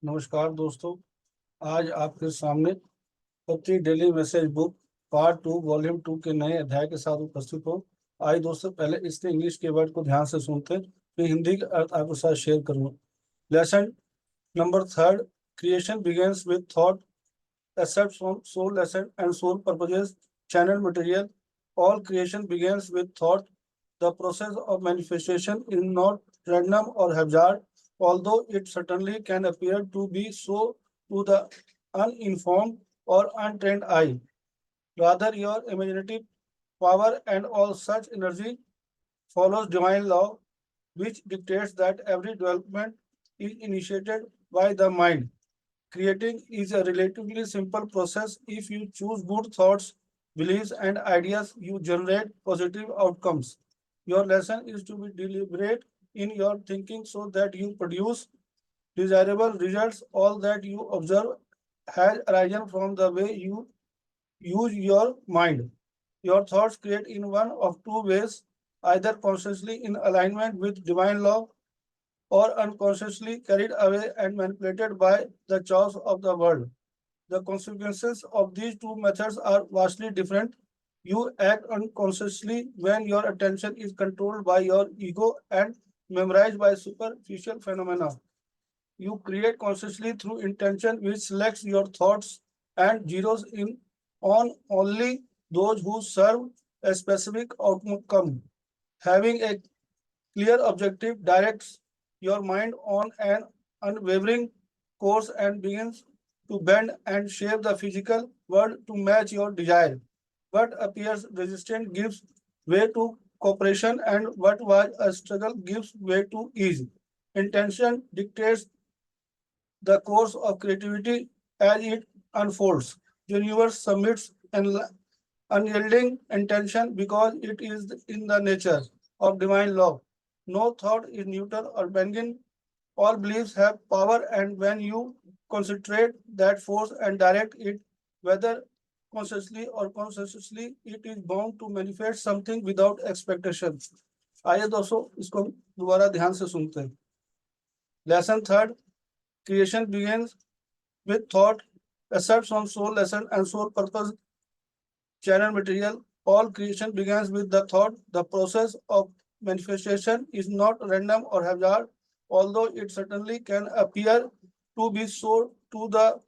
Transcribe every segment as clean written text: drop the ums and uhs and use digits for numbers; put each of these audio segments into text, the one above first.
नमस्कार दोस्तों। आज आपके सामने पत्री daily message book part 2 volume 2 के नए अध्याय के साथ उपस्थित हो। आइए दोस्तों, पहले इसके इंग्लिश के वर्ड को ध्यान से सुनते हैं, फिर हिंदी का अर्थ आपके साथ शेयर करूंगा। Lesson number third, creation begins with thought, except from soul lesson and soul purposes, channel material. All creation begins with thought. The process of manifestation is not random or haphazard, although it certainly can appear to be so to the uninformed or untrained eye. Rather, your imaginative power and all such energy follows divine law, which dictates that every development is initiated by the mind. Creating is a relatively simple process. If you choose good thoughts, beliefs, and ideas, you generate positive outcomes. Your lesson is to be deliberate in your thinking so that you produce desirable results. All that you observe has arisen from the way you use your mind. Your thoughts create in one of two ways, either consciously in alignment with divine law or unconsciously carried away and manipulated by the chaos of the world. The consequences of these two methods are vastly different. You act unconsciously when your attention is controlled by your ego and memorized by superficial phenomena. You create consciously through intention, which selects your thoughts and zeroes in on only those who serve a specific outcome. Having a clear objective directs your mind on an unwavering course and begins to bend and shape the physical world to match your desire. What appears resistant gives way to cooperation, and what was a struggle gives way to ease. Intention dictates the course of creativity as it unfolds. The universe submits an unyielding intention because it is in the nature of divine law. No thought is neutral or benign. All beliefs have power, and when you concentrate that force and direct it, whether consciously or consciously, it is bound to manifest something without expectation. आइए दोस्तों, इसको हम दोबारा ध्यान से सुनते हैं। Lesson third, creation begins with thought, except from soul lesson and soul purpose channel material. All creation begins with the thought. The process of manifestation is not random or haphazard, although it certainly can appear to be so to the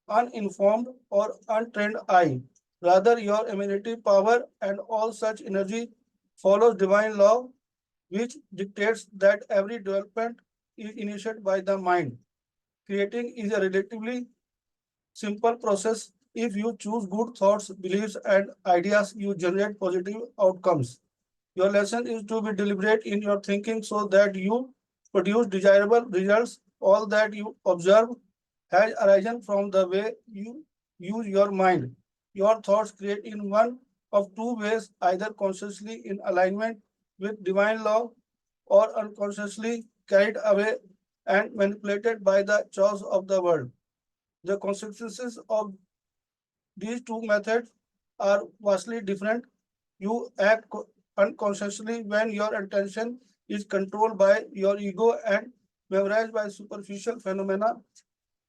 uninformed or untrained eye. Rather, your imaginative power and all such energy follows divine law, which dictates that every development is initiated by the mind. Creating is a relatively simple process. If you choose good thoughts, beliefs, and ideas, you generate positive outcomes. Your lesson is to be deliberate in your thinking so that you produce desirable results. All that you observe has arisen from the way you use your mind. Your thoughts create in one of two ways, either consciously in alignment with divine law or unconsciously carried away and manipulated by the chaos of the world. The consequences of these two methods are vastly different. You act unconsciously when your attention is controlled by your ego and memorized by superficial phenomena.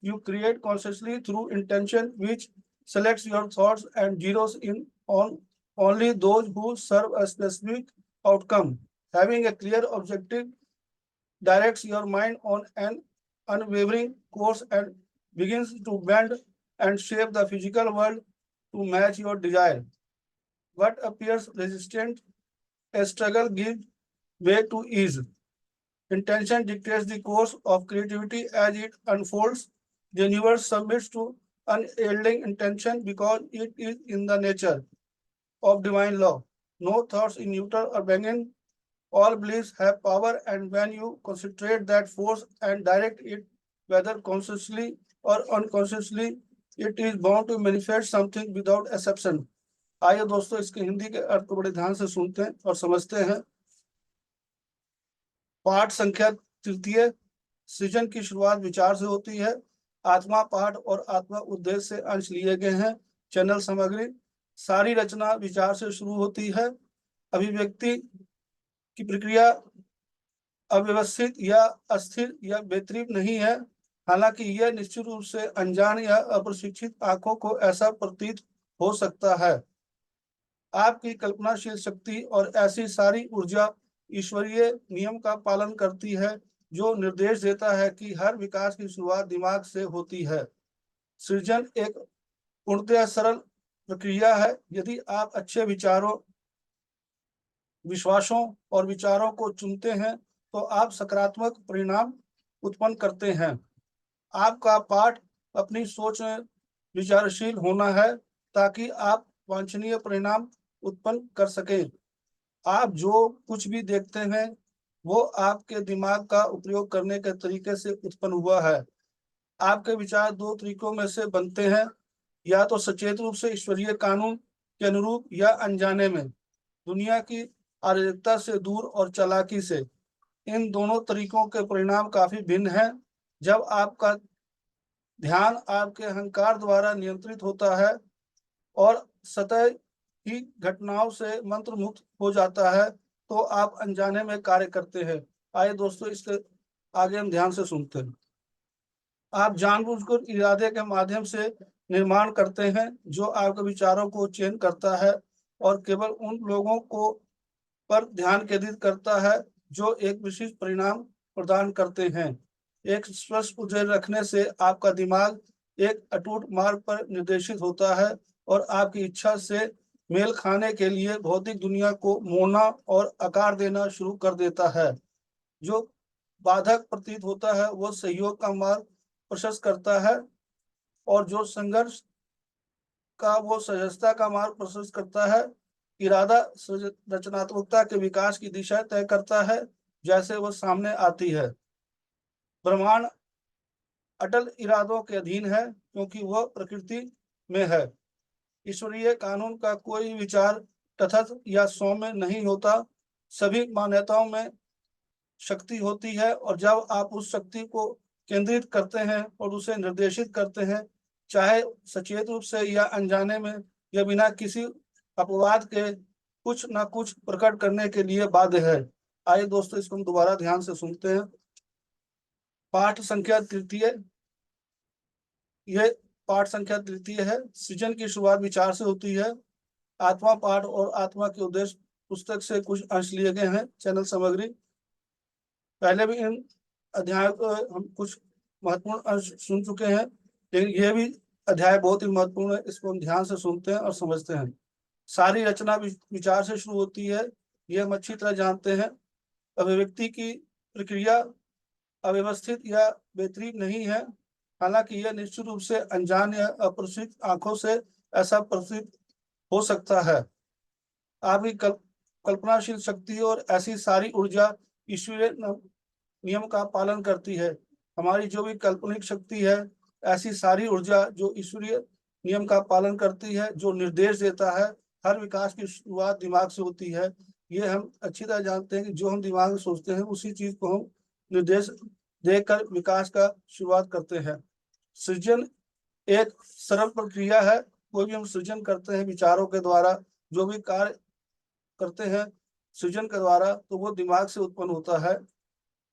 You create consciously through intention, which selects your thoughts and zeroes in on only those who serve a specific outcome. Having a clear objective directs your mind on an unwavering course and begins to bend and shape the physical world to match your desire. What appears resistant, a struggle gives way to ease. Intention dictates the course of creativity as it unfolds. The universe submits to unyielding intention because it is in the nature of divine law. No thoughts in neutral or benign. All beliefs have power, and when you concentrate that force and direct it, whether consciously or unconsciously, it is bound to manifest something without exception. आइए दोस्तों, इसके हिंदी के अर्थ को बड़े ध्यान से सुनते हैं और समझते हैं। पाठ संख्या तृतीय, सृजन की शुरुआत विचार से होती है। आत्मा पाठ और आत्मा उद्देश्य से अंश लिए गए हैं। चैनल सामग्री, सारी रचना विचार से शुरू होती है। अभिव्यक्ति की प्रक्रिया अव्यवस्थित या अस्थिर या बेतरतीब नहीं है। हालांकि यह निश्चित रूप से अनजान या अप्रशिक्षित आंखों को ऐसा प्रतीत हो सकता है। आपकी कल्पनाशील शक्ति और ऐसी सारी ऊर्जा ईश्वरीय नियम का पालन करती है, जो निर्देश देता है कि हर विकास की शुरुआत दिमाग से होती है। सृजन एक पूर्णतः सरल प्रक्रिया है। यदि आप अच्छे विचारों, विश्वासों और विचारों को चुनते हैं, तो आप सकारात्मक परिणाम उत्पन्न करते हैं। आपका पाठ अपनी सोच में विचारशील होना है, ताकि आप वांछनीय परिणाम उत्पन्न कर सकें। आप जो कुछ भी देखते हैं, वो आपके दिमाग का उपयोग करने के तरीके से उत्पन्न हुआ है। आपके विचार दो तरीकों में से बनते हैं, या तो सचेत रूप से ईश्वरीय कानून के अनुरूप, या अनजाने में दुनिया की अराजकता से दूर और चालाकी से। इन दोनों तरीकों के परिणाम काफी भिन्न हैं। जब आपका ध्यान आपके अहंकार द्वारा नियंत्रित होता है और सतह की घटनाओं से मंत्र मुक्त हो जाता है, तो आप अनजाने में कार्य करते हैं। आइए दोस्तों, इसके आगे हम ध्यान से सुनते हैं। आप जानबूझकर इरादे के माध्यम से निर्माण करते हैं, जो आपके विचारों को चयन करता है और केवल उन लोगों को पर ध्यान केंद्रित करता है जो एक विशिष्ट परिणाम प्रदान करते हैं। एक स्पष्ट उद्देश्य रखने से आपका दिमाग एक अटूट मार्ग पर निर्देशित होता है और आपकी इच्छा से मेल खाने के लिए भौतिक दुनिया को मोड़ना और आकार देना शुरू कर देता है। जो बाधक प्रतीत होता है, वो सहयोग का मार्ग प्रशस्त करता है, और जो संघर्ष का वो सजगता का मार्ग प्रशस्त करता है। इरादा रचनात्मकता के विकास की दिशा तय करता है, जैसे वो सामने आती है। ब्रह्मांड अटल इरादों के अधीन है, क्योंकि वह प्रकृति में है। ईश्वरीय कानून का कोई विचार तटस्थ या सौम्य नहीं होता। सभी मान्यताओं में शक्ति होती है, और जब आप उस शक्ति को केंद्रित करते हैं और उसे निर्देशित करते हैं, चाहे सचेत रूप से या अनजाने में, या बिना किसी अपवाद के, कुछ ना कुछ प्रकट करने के लिए बाध्य है। आइए दोस्तों, इसको हम दोबारा ध्यान से सुनते हैं। पाठ संख्या तृतीय। यह पाठ संख्या तृतीय है। सृजन की शुरुआत विचार से होती है। आत्मा पाठ और आत्मा के उद्देश्य पुस्तक से कुछ अंश लिए गए हैं। चैनल सामग्री। पहले भी इन अध्यायों को हम कुछ महत्वपूर्ण अंश सुन चुके हैं, लेकिन यह भी अध्याय बहुत ही महत्वपूर्ण है। इसको हम ध्यान से सुनते हैं और समझते हैं। सारी रचना विचार से शुरू होती है, यह हम अच्छी तरह जानते हैं। अभिव्यक्ति की प्रक्रिया अव्यवस्थित या बेतरतीब नहीं है, हालांकि यह निश्चित रूप से अनजान या अप्रशिक्षित आंखों से ऐसा प्रतीत हो सकता है। आपकी कल्पनाशील शक्ति और ऐसी सारी ऊर्जा ईश्वरीय नियम का पालन करती है। हमारी जो भी काल्पनिक शक्ति है, ऐसी सारी ऊर्जा जो ईश्वरीय नियम का पालन करती है, जो निर्देश देता है। हर विकास की शुरुआत दिमाग से होती है। ये हम अच्छी तरह जानते हैं कि जो हम दिमाग में सोचते हैं, उसी चीज को हम निर्देश देकर विकास का शुरुआत करते हैं। सृजन एक सरल प्रक्रिया है। कोई भी हम सृजन करते हैं विचारों के द्वारा, जो भी कार्य करते हैं सृजन के द्वारा, तो वो दिमाग से उत्पन्न होता है।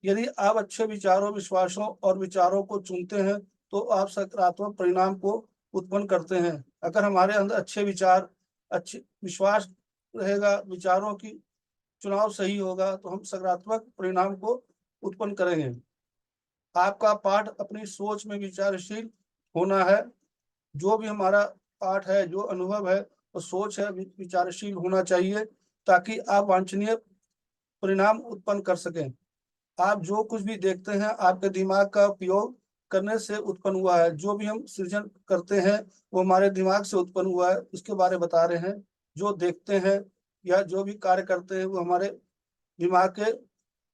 यदि आप अच्छे विचारों, विश्वासों और विचारों को चुनते हैं, तो आप सकारात्मक परिणाम को उत्पन्न करते हैं। अगर हमारे अंदर अच्छे विचार, अच्छे विश्वास रहेगा, विचारों की चुनाव सही होगा, तो हम सकारात्मक परिणाम को उत्पन्न करेंगे। आपका पाठ अपनी सोच में विचारशील होना है। जो भी हमारा पाठ है, जो अनुभव है, वो सोच है, विचारशील होना चाहिए, ताकि आप वांछनीय परिणाम उत्पन्न कर सकें। आप जो कुछ भी देखते हैं, आपके दिमाग का उपयोग करने से उत्पन्न हुआ है। जो भी हम सृजन करते हैं, वो हमारे दिमाग से उत्पन्न हुआ है, उसके बारे में बता रहे हैं। जो देखते हैं या जो भी कार्य करते हैं, वो हमारे दिमाग के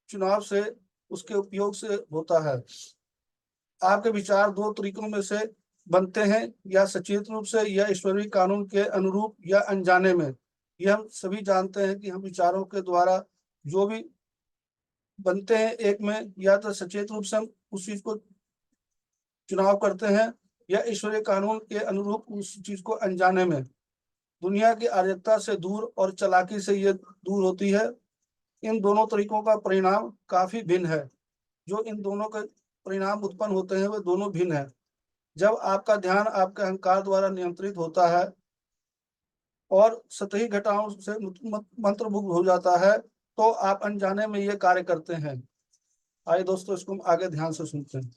चुनाव से, उसके उपयोग से होता है। आपके विचार दो तरीकों में से बनते हैं, या सचेत रूप से या ईश्वरीय कानून के अनुरूप, या अनजाने में। यह हम सभी जानते हैं कि हम विचारों के द्वारा जो भी बनते हैं, एक में या तो सचेत रूप से हम उस चीज को चुनाव करते हैं, या ईश्वरीय कानून के अनुरूप उस चीज को अनजाने में। दुनिया की अराजकता से दूर और चालाकी से ये दूर होती है। इन दोनों तरीकों का परिणाम काफी भिन्न है। जो इन दोनों के परिणाम उत्पन्न होते हैं वे दोनों भिन्न हैं। जब आपका ध्यान आपके अहंकार द्वारा नियंत्रित होता है और सतही घटनाओं से मंत्रमुग्ध हो जाता है तो आप अनजाने में ये कार्य करते हैं। आइए दोस्तों, इसको हम आगे ध्यान से सुनते हैं।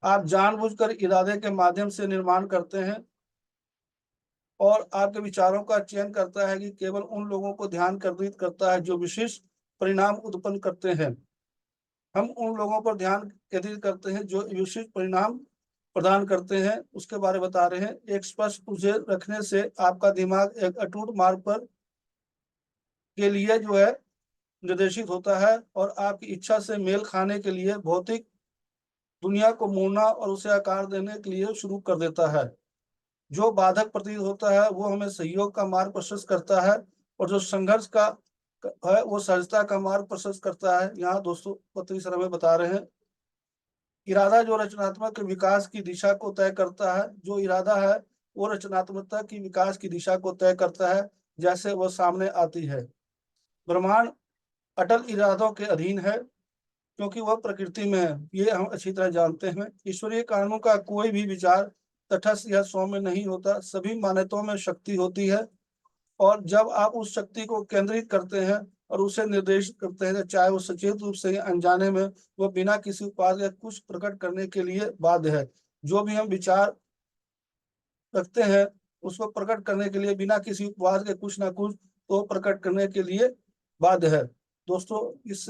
आप जानबूझकर इरादे के माध्यम से निर्माण करते हैं और आपके विचारों का चयन करता है कि केवल उन लोगों को ध्यान केंद्रित करता है जो विशिष्ट परिणाम उत्पन्न करते हैं। हम उन लोगों पर ध्यान केंद्रित करते हैं जो विशिष्ट परिणाम प्रदान करते हैं, उसके बारे में बता रहे हैं। एक स्पष्ट तुझे रखने से आपका दिमाग एक अटूट मार्ग पर के लिए जो है निर्देशित होता है और आपकी इच्छा से मेल खाने के लिए भौतिक दुनिया को मोड़ना और उसे आकार देने के लिए शुरू कर देता है। जो बाधक प्रतीत होता है वो हमें सहयोग का मार्ग प्रशस्त करता है और जो संघर्ष का है वो सहजता का मार्ग प्रशस्त करता है। यहाँ दोस्तों पत्री सर हमें बता रहे हैं, इरादा जो रचनात्मक विकास की दिशा को तय करता है, जो इरादा है वो रचनात्मकता की विकास की दिशा को तय करता है जैसे वह सामने आती है। ब्रह्मांड अटल इरादों के अधीन है क्योंकि वह प्रकृति में है, ये हम अच्छी तरह जानते हैं। ईश्वरीय कानूनों का कोई भी विचार तटस्थ या सौम्य नहीं होता, सभी मान्यताओं में शक्ति होती है और जब आप उस शक्ति को केंद्रित करते हैं और उसे निर्देशित करते हैं, चाहे वो सचेत रूप से या अनजाने में, वह बिना किसी उपाय या कुछ प्रकट करने के लिए बाध्य है। जो भी हम विचार रखते हैं उसको प्रकट करने के लिए बिना किसी उपवास के कुछ ना कुछ तो प्रकट करने के लिए बाध्य है। दोस्तों इस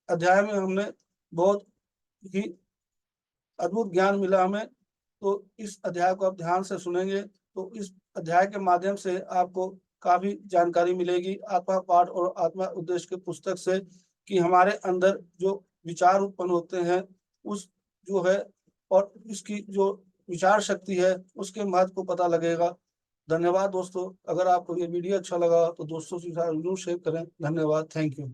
अध्याय में हमने बहुत ही अद्भुत ज्ञान मिला हमें, तो इस अध्याय को आप ध्यान से सुनेंगे तो इस अध्याय के माध्यम से आपको काफी जानकारी मिलेगी आत्मा पाठ और आत्मा उद्देश्य के पुस्तक से, कि हमारे अंदर जो विचार उत्पन्न होते हैं उस जो है और इसकी जो विचार शक्ति है उसके महत्व को पता लगेगा। धन्यवाद दोस्तों। अगर आपको ये वीडियो अच्छा लगा तो दोस्तों के साथ जरूर शेयर करें। धन्यवाद, थैंक यू।